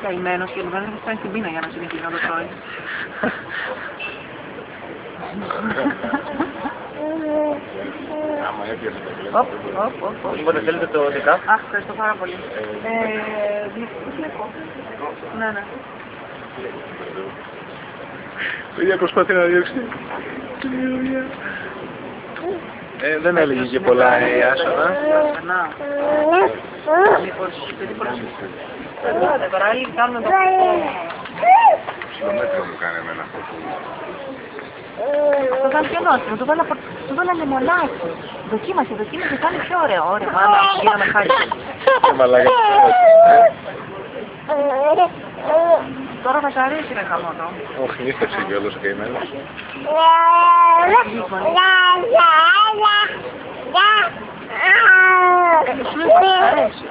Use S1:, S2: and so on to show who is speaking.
S1: Καημένος και λιγότερο θα φτάνει στην πείνα για να συνεχίσει να το τρώει.
S2: Άμα έπιασε το τηλέφωνο.
S3: Οπότε θέλετε το δεκά.
S1: Αχ, ευχαριστώ πάρα πολύ. Γλυκό. Ναι, ναι.
S2: Παιδιά προσπαθεί να διώξει. Δεν έλεγε και πολλά η Άσονα.
S1: Να. Μήπως, παιδί πρόσφυγε. Τώρα άλλοι κάνουν το
S2: Χιλομέτρο μου κάνει εμένα αυτό που...
S1: αυτό κάνει πιο νόστιμο, του βάλα λεμονάκι. Δοκίμασε, κάνει πιο ωραίο. Ωραία, μάνα, γίναμε χάρη.
S2: Μαλάκα.
S1: Τώρα θα σ' αρέσει ρε χαμότο.
S2: Όχι, νύχτευσε κιόλας ο καημένος.
S1: Σου αρέσει.